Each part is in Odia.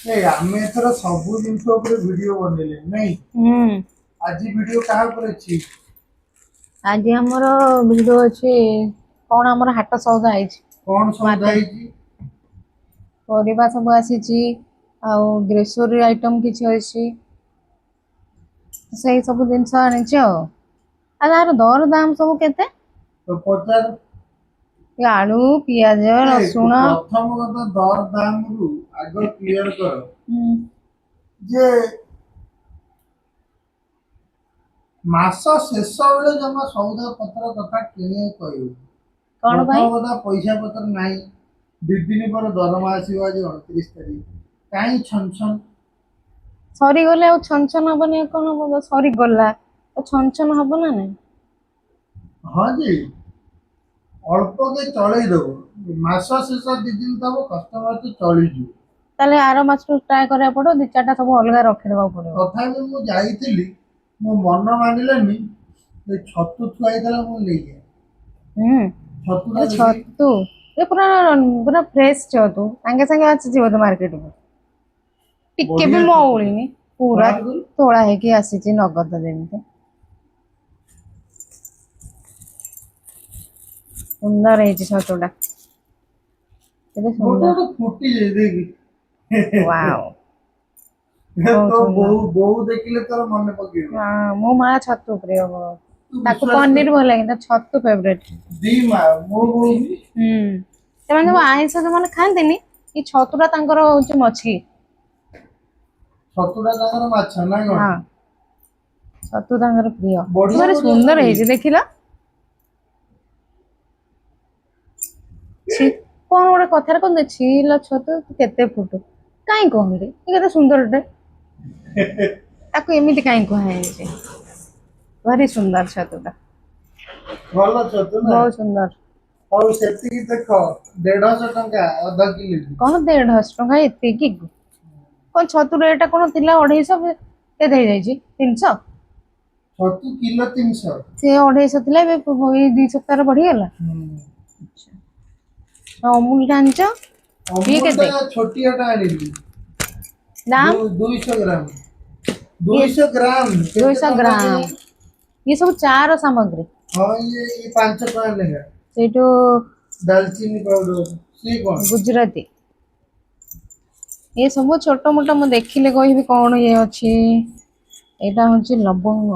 ए आमे एथर सब जिंस ऊपर वीडियो बनेले नहीं। हम्म। आज वीडियो कहा पर अछि? आज हमर वीडियो अछि कोन हमर हाट सौदा आइछ कौन सौदा मार्केट ହେଇଛି? परिबा सब आसीची आ ग्रोसरी आइटम किछि अछि सेही सब जिंस आनिछ आ तार दर दाम सब केते तो पचार ये आलू पियाज रसुण प्रथम କଥା दर दाम रु आग क्लियर कर हम्म, जे मास शेष बेले जमा सौदा पत्र कथा किणे कहू। कौन भाई प्रथम କଥା पैसा पत्र नाही। दी दिन पर दरमा आसीबो आज 29 तारिख। काई छन छन सरी गले आ छन छन हबनी कोन हबो सरी गला तो छन छन हबो ना नहीं हाँ जी अल्प के चलई दबो मास शेष दी दिन तब कस्टमर तो चली जु। ताले आरो मास ट्राई करे पड़ो दि चारटा सब अलगा रखे देबा पड़ो तथापि मु जाईथिली मो मन मानिलानी ए छतु थुआ ହେଇଥିଲା ମୁଁ ନେଇଯାଏ। ये ଛତୁଟା ଦେଖିଲି छतु ये पूरा पूरा फ्रेश छतु संगे संगे आसी जीव मार्केट को टिके भी ବଢିଆ ଛତୁଟା। मौलिनी पूरा ବାହାରକୁ तोड़ा है कि आसी नगद देते सुंदर है छतुटा केते ଗୋଟେ सुंदर ଗୋଟେ ଫୁଟି ଯାଇ ଦେଇକି वाओ बहुत ତ सुंदर ବୋଉ ଦେଖିଲେ ତୋର ମନେ ପକେଇବ। हाँ मो माँ छतु प्रिय ତୁ ताको ବିଶ୍ୱାସ पनीर କର भल लगे छतु फेवरेट ଦି ମା ମୋ ବୋଉ ବି ସେମାନେ ସବୁ ଆଇଁଷ ସେମାନେ ଖାଆନ୍ତିନି ଏ ଛତୁଟା ତାଙ୍କର ହଉଛି ମଛଲି ଛତୁଟା ତାଙ୍କର ମାଛ ନା କଣ? ହଁ ଛତୁ ତାଙ୍କର ପ୍ରିୟ ବଢିଆ ଭାରି ବଢିଆ ସୁନ୍ଦର ସବୁ ହେଇଛି ଦେଖିଲ ଛି କଣ ଗୋଟେ କଥାରେ କହନ୍ତି ଛିଲ ଛତୁ କେତେ ଫୁଟୁ କାଇଁ କହନ୍ତି ଏ କେତେ ସୁନ୍ଦରଟେ ତାକୁ ଏମିତି କାଇଁ କୁହାଯାଇଛି ଭାରି ସୁନ୍ଦର ଛତୁଟା ଭଲ ଛତୁ ନା। ବହୁତ ସୁନ୍ଦର ହଉ ସେତିକି ଦେଖ 150 ଟଙ୍କା ଅଧା କିଲୋ। କଣ 150 ଟଙ୍କା ଏତିକି କଣ ଛତୁ ରେଟ୍ କଣ ଥିଲା 250 କେତେ ହେଇଯାଇଛି 300 ଛତୁ କିଲୋ 300। ସେ 250 ଥିଲା ଏବେ ଏଇ 2 ସପ୍ତାହରେ ବଢିଗଲା ଅମୁଲ ଟା ଆଣିଛ ଇଏ ଅମୁଲ କେତେ ଟା ଛୋଟିଆ ଟା ଆଣିଲି ଦାମ 200 ଗ୍ରାମ ଇଏ 200 ଗ୍ରାମ କେତେ 200 ଟଙ୍କା ଗ୍ରାମ କେଜାଣି? ଇଏ ସବୁ ଚାର ସାମଗ୍ରୀ ହଁ ଇଏ 5 ଟଙ୍କା ଲେଖା ସେଇଠୁ ଡାଲଚିନି ପାଉଡର ସିଏ କଣ? ଗୁଜୁରାତି ये सब छोट मोट मु देखिले कहबी कौन ये अच्छी एटा हूँ लवंग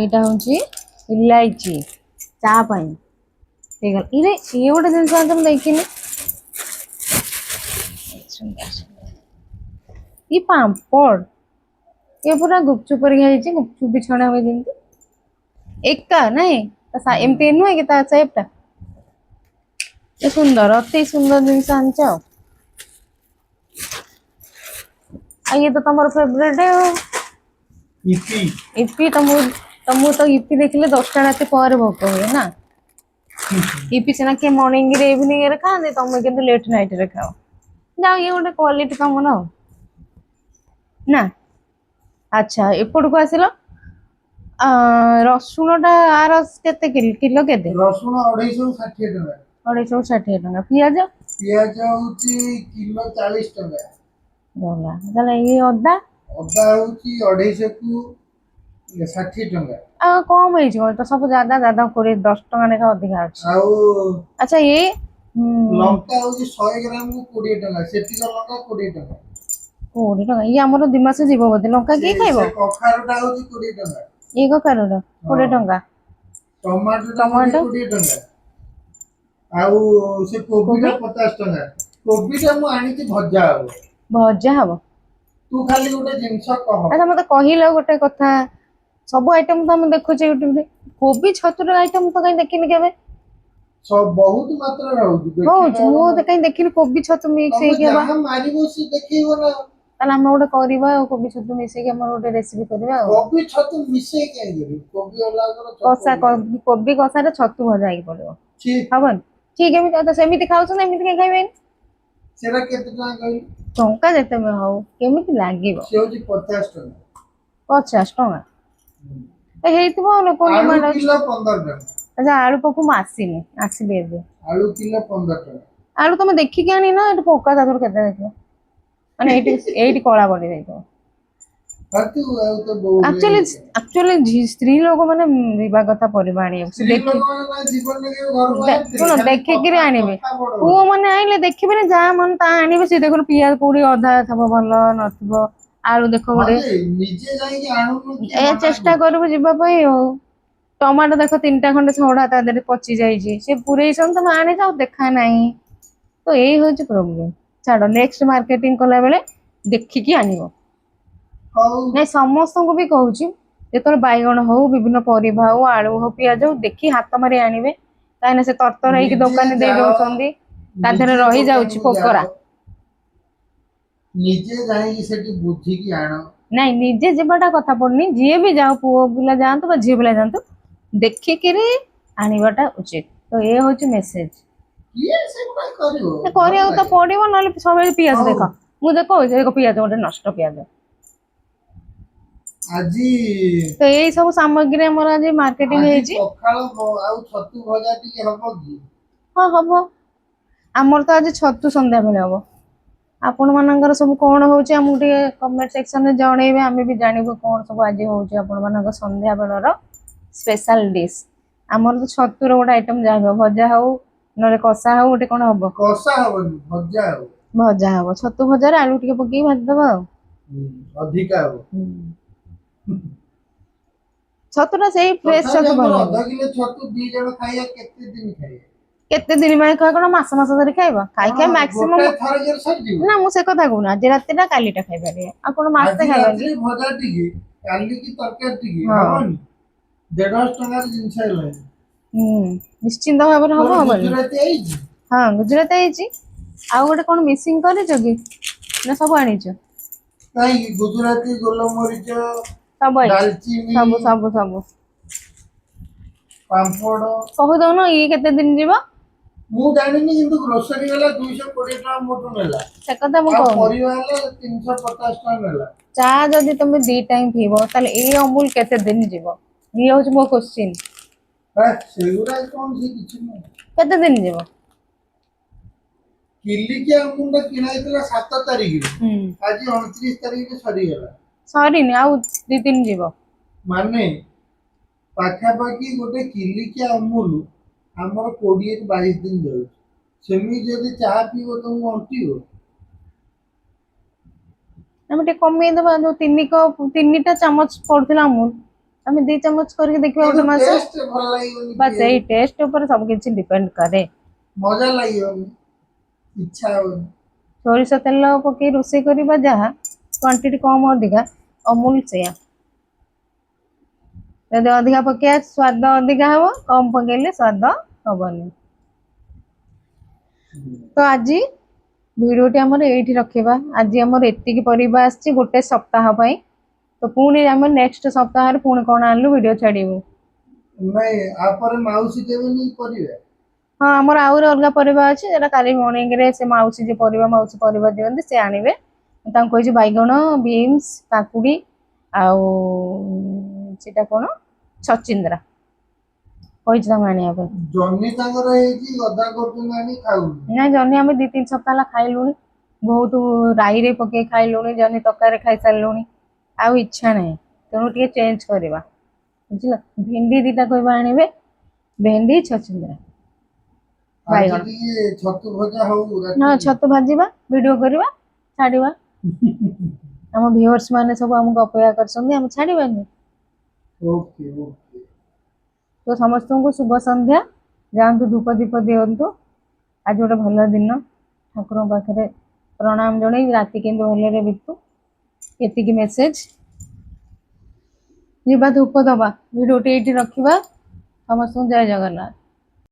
एटा हूँ इलायची चा पाई इरे ये गोटे जिन तुम देखनी ये पापड़ ये पूरा गुपचुप गुपचुप भी छणा हुए जमी एका नाई एमती नुहे कि सेपटा ये सुंदर अति सुंदर जिनस आनच ये तो तुम फेवरेट इपी इपी तुमको तो इपी देखिले 10टा राति पर भोक हुए ना इपी सीना किए मॉर्निंग रे इवनिंग रे खाते तुम किंतु लेट नाइट रे खाओ जाओ ये गोटे क्वालिटी तुम ना अच्छा एपट को आसिल रसुण टा आर केते किलो केते रसुण 260 टଙ୍କା 260 टଙ୍କା पियाज पियाज होची किलो 40 टଙ୍କା गला ताले ये अदा अदा होची 250 को 60 टଙ୍କା आ कम है तो सब ज्यादा ज्यादा 10 टଙ୍କା लेखा अधिक अछि आउ अच्छा ये लंका होची 100 ग्राम को 20 टଙ୍କା सेठी लंका 20 टଙ୍କା 20 टଙ୍କା ये हमर 2 मास जीव बोधे लंका की खाइबो से कखारुटा होची 20 टଙ୍କା ये कखारुटा 20 टଙ୍କା टमाटो टा टमाटो 20 टଙ୍କା आउ से कोबीटा 50 टଙ୍କା कोबीटा मु आनी भजा हो भजा हबो तू खाली गोटे जिंस कह अच्छा मते कहिलो गोटे कथा सब आइटम तो हम देखु छे यूट्यूब रे कोबी छतुर आइटम तो कहीं देखिनि केबे सब बहुत मात्रा रहउची हो मु तो कहीं देखिनि कोबी छतु मिक्स हे केबा जहां मारिबो से देखिबो ना ताला हम गोटे करबा कोबी छतु मिक्स के हमर गोटे रेसिपी करबा कोबी छतु मिसे के करी कोबी वाला कसा कोबी कसा रे छतु भजा ही पड़ो ठीक हबन ठीक है तो सेमिति खाउछ ना एमिति के खाइबेन सेरा केते टका कहि टंका जेते में हो केमिति लागिबो से होची 50 टका 50 टंका ए हेतिबो लोक आलू डिमांड किलो 15 टका अच्छा आलू पकु मासिनी आसी दे दे आलू किलो 15 टका ଆଳୁ ତମେ ଦେଖିକି ଆଣିନ, ଏଠି ପୋକା ତା ଦେହରୁ କେତେ ଦେଖିବ, ମାନେ ଏଇଠି କଳା ପଡି ଯାଇଥିବ। ତୁ ଆଉ ତ ବୋଉ ଆକ୍ଚୁଆଲି ସ୍ତ୍ରୀ ଲୋକ ମାନେ ଯିବା କଥା ପରିବା ଆଣିବାକୁ, ସେ ସ୍ତ୍ରୀ ଦେଖି ଲୋକମାନେ ତାଙ୍କ ଜୀବନରେ କେବେ ଘରୁ ବାହାରିଥିଲେ? ଶୁଣ ଖାଲି ଦେଖିକିରି କଥା ଆଣିବେ। କଥା ବଡ ପୁଅ ବଡ। ମାନେ ଆଣିଲେ ଦେଖିବେନି, ଯାହା ମନ ତାହା ଆଣିବେ। ସେ ଦେଖୁନ ପିଆଜ କୋଉଠି ଅଧା ଥିବ ଭଲ ନଥିବ, ଆଳୁ ଦେଖ ହଁ ଗୋଟେ ଯେ ନିଜେ ଯାଇକି ଆଣୁନୁ, କିଏ ଏ ମନା ଚେଷ୍ଟା କରୁଛି? କରିବୁ ଯିବା ପାଇଁ ଆଉ। ଟମାଟୋ ଦେଖ 3ଟା ଖଣ୍ଡେ ଛଡା ତା ଦେହରେ ପଚି ଯାଇଛି, ସେ ପୁରେଇଛନ୍ତି ତମେ ଆଣିଛ ଆଉ ଦେଖା ନାହିଁ। ତ ଏଇ ହଉଛି ପ୍ରୋବ୍ଲେମ। ଛାଡ, ନେକ୍ସଟ ମାର୍କେଟିଂ କଲା ବେଳେ ଦେଖିକି ଆଣିବ। ହଉ ନାଇଁ ସମସ୍ତଙ୍କୁ ବି କହୁଛି, ଯେତେବେଳେ ବାଇଗଣ ହଉ, ବିଭିନ୍ନ ପରିବା ହଉ, ଆଳୁ ହଉ, ପିଆଜ ହଉ, ଦେଖି ହାତ ମାରି ଆଣିବେ। କାହିଁକିନା ସେ ତରତର ହେଇକି ନିଜେ ଦୋକାନରେ ଦେଇ ଯାଅ, ଦଉଛନ୍ତି, ତା ଦେହରେ ନିଜେ ରହିଯାଉଛି ଦୋକାନକୁ ପୋକରା। ଯାଅ, ନିଜେ ଯାଇକି ସେଠି ବୁଝିକି ଆଣ। ନାଇଁ ନିଜେ ଯିବାଟା କଥା ପଡୁନି, ଯିଏ ବି ଯାଉ, ପୁଅ ପିଲା ଯାଆନ୍ତୁ ବା ଝିଅ ପିଲା ଯାଆନ୍ତୁ, ଦେଖିକିରି ଆଣିବାଟା ଉଚିତ। ତ ଏ ହଉଛି ମେସେଜ। କିଏ ସେଗୁଡା କରିବ? ଭଲ କରିବାକୁ ତ ଲାଗେ। ପଡିବ, ନହେଲେ ସବୁବେଳେ ପିଆଜ ହଉ ଦେଖ, ମୁଁ ଦେଖ ପିଆଜ ଗୋଟେ ନଷ୍ଟ ପିଆଜ। ଆଜି ତ ଏଇ ସବୁ ସାମଗ୍ରୀ ଆମର ଆଜି ମାର୍କେଟିଂ ଆଜି ହେଇଛି। ପଖାଳ ଆଉ ଛତୁ ଭଜା ଟିକେ ହବ କି? ହଁ ହବ। ଆମର ତ ଆଜି ଛତୁ ସନ୍ଧ୍ୟାବେଳେ ହବ। ଆପଣ ମାନଙ୍କର ସବୁ କଣ ହଉଛି ଆମକୁ ଟିକେ କମେଣ୍ଟ ସେକ୍ସନରେ ଜଣେଇବେ, ଆମେ ବି ଜାଣିବୁ କଣ ସବୁ ଆଜି ହଉଛି ଆପଣ ମାନଙ୍କ ସନ୍ଧ୍ୟା ବେଳର ସ୍ପେଶାଲ ଡିସ୍। ଆମର ତ ଛତୁର ଗୋଟେ ଆଇଟମ ଯାହା ହବ, ଭଜା ହଉ ନହେଲେ କଷା ହଉ, ଗୋଟେ କଣ ହବ, କଷା ହବନି, ଭଜା ହବ। ଭଜା ହବ। ଛତୁ ଭଜାରେ ଆଳୁ ଟିକେ ପକେଇକି ଭାଜିଦବା ଆଉ। ଅଧିକା ହବ। ଛତୁ ଟା ସେଇ ଫ୍ରେଶ ତଥାପି ଛତୁ ଭଲ ଆମର ଲାଗିବ। 1 କିଲୋ ଛତୁ 2 ଜଣ ଖାଇବା, କେତେ ଦିନ ଖାଇବା? କେତେ ଦିନ ପାଇଁ ଖାଇବା, କଣ ମାସ ମାସ ଧରି ଖାଇବା? କଣ ଖାଇ ଗୋଟେ ମାକ୍ସିମମ୍। ଥରକରେ ସରିଯିବ? ନା ମୁଁ ସେ କଥା କହୁନି, ଆଜି ରାତିଟା କାଲିଟା ଖାଇପାରିବେ, ଆଉ କଣ ମାସେ ଆଜି ଖାଇବା କି? ରାତିରେ ଭଜା ଟିକେ, କାଲିକି ତରକାରୀ ଟିକେ ହଁ ହବନି? 150 ଟଙ୍କାର ଜିନିଷ ହେଲାଣି। ହୁଁ, ନିଶ୍ଚିନ୍ତ ଭାବରେ ତୋର ହବ, ହବନି? ଗୁଜୁରାତି ହେଇଛି? ହଁ ଗୁଜୁରାତି ହେଇଛି। ଆଉ ଗୋଟେ କଣ ମିସିଂ କରିଛ କି, ନା ସବୁ ଆଣିଛ? କାହିଁକି? ଗୁଜୁରାତି, ଗୋଲମରିଚ, ସବୁ ଆଇଛି, ଡାଲଚିନି, ସବୁ। ପାମ୍ପଡ। କହୁ ଦଉନ ଇଏ କେତେ ଦିନ ଯିବ? ମୁଁ ଜାଣିନି, କିନ୍ତୁ ଗ୍ରୋସରୀ ବାଲା 220 ଟଙ୍କା ମୋଠୁ ନେଲା। ସେ କଥା ମୁଁ ଆଉ କହୁନି। ପରିବା ହେଲେ 350 ଟଙ୍କା ନେଲା। ଚା ଯଦି ତମେ 2 ଟାଇମ ପିଇବ, ତାହେଲେ ଏଇ ଅମୁଲ କେତେ ଦିନ ଯିବ? ଇଏ ହଉଛି ମୋ କୋଶ୍ଚିନ୍। ସେଗୁଡା କଣ, ସେ କିଛି ନୁହଁ। କେତେ ଦିନ ଯିବ? କିଲିକିଆ ଅମୁଲ କିଣା ହେଇଥିଲା 7 ତାରିଖରେ, ହୁଁ, ଆଜି 29 ତାରିଖରେ ସରିଗଲା। ସରିନି, ଆଉ 2 ଦିନ ଯିବ। ମାନେ ପାଖାପାଖି ଗୋଟେ କିଲିକିଆ ଅମୁଲ ଆମର 20 ରୁ 22 ଦିନ ଯାଉଛି। ସେମିତି ଯଦି ଚାହା ପିଇବ, ତମକୁ ଅଣ୍ଟିବ? ଆମେ ଟିକେ କମେଇଦବା, ଯୋଉ 3ଟା ଚାମଚ ପଡୁଥିଲା ଅମୁଲ, ଆମେ 2 ଚାମଚ କରିକି ଦେଖିବା କିନ୍ତୁ ଗୋଟେ ମାସ। ଟେଷ୍ଟ ଭଲ ଲାଗିବନି ବାସ୍ ପିଇବାକୁ। ଏଇ ଟେଷ୍ଟ ଉପରେ ସବୁ କିଛି ଡିପେଣ୍ଡ କରେ। ମଜା ଲାଗିବନି, ଇଚ୍ଛା ହବନି। ସୋରିଷ ତେଲ ପକେଇ ରୋଷେଇ କରିବା ଯାହା, କ୍ୱାଣ୍ଟିଟି କମ ଅଧିକା, ଅମୁଲ ସେଇଆ। ଯଦି ଅଧିକା ପକେଇବା ସ୍ଵାଦ ଅଧିକା ହବ, କମ ପକେଇଲେ ସ୍ଵାଦ ହବନି। ତ ଆଜି ଭିଡିଓଟି ଆମର ଏଇଠି ରଖିବା। ଆଜି ଆମର ଏତିକି ପରିବା ଆସିଛି ଗୋଟେ ସପ୍ତାହ ପାଇଁ। ତ ପୁଣି ଆମେ ନେକ୍ସଟ ସପ୍ତାହରେ ପୁଣି କଣ ଆଣିଲୁ ଭିଡିଓ ଛାଡିବୁ। ନାଇଁ, ଆପରେ ମାଉସୀ ଦେବେନି ପରିବା? ହଁ, ଆମର ଆହୁରି ଅଲଗା ପରିବା ଅଛି, ସେଟା କାଲି ମର୍ଣ୍ଣିଂ ରେ ସେ ମାଉସୀ ଯିଏ ମାଉସୀ ପରିବା ଦିଅନ୍ତି, ସେ ଆଣିବେ। ମୁଁ ତାଙ୍କୁ କହିଛି ବାଇଗଣ, ବିନ୍ସ, କାକୁଡି ଆଉ ସେଟା କଣ, ଛଚିନ୍ଦ୍ରା କହିଛି ତାଙ୍କୁ ଆଣିବା ପାଇଁ। ଜହ୍ନି ତାଙ୍କର ହେଇଛି, ଗଦା କରୁଛନ୍ତି ଆଣି ଖାଉନି। ନାଇଁ, ଜହ୍ନି ଆମେ 2-3 ସପ୍ତାହ ହେଲା ଖାଇଲୁଣି। ବହୁତ ରାଇରେ ପକେଇ ଖାଇଲୁଣି, ଜହ୍ନି ତରକାରୀରେ ଖାଇସାରିଲୁଣି। ଆଉ ଇଚ୍ଛା ନାହିଁ, ତେଣୁ ଟିକେ ଚେଞ୍ଜ କରିବା। ବୁଝିଲ, ଭେଣ୍ଡି 2ଟା କହିବା ଆଣିବେ, ଭେଣ୍ଡି, ଛଚିନ୍ଦ୍ରା, ଆଜି ବାଇଗଣ। ଟିକେ ଛତୁ ଭଜା ହଉ ହଁ, ରାତିରେ। ଛତୁ ଭାଜିବା, ଭିଡିଓ କରିବା, ଛାଡିବା। ଆମ ଭିଉଅର୍ସ ମାନେ ସବୁ ଆମକୁ ଅପେକ୍ଷା କରିଛନ୍ତି, ଆମେ ଛାଡିବାନି। Okay okay. ତ ସମସ୍ତଙ୍କୁ ଶୁଭ ସନ୍ଧ୍ୟା, ଯାଆନ୍ତୁ ଧୂପ ଦୀପ ଦିଅନ୍ତୁ। ଆଜି ଗୋଟେ ଭଲ ଦିନ, ଠାକୁରଙ୍କ ପାଖରେ ପ୍ରଣାମ ଜଣେଇ ରାତି କେମିତି ଭଲରେ ବିତୁ, ଏତିକି ମେସେଜ। ଯିବା ଧୂପ ଦବା, ଭିଡିଓଟି ଏଇଠି ରଖିବା। ସମସ୍ତଙ୍କୁ ଜୟ ଜଗନ୍ନାଥ।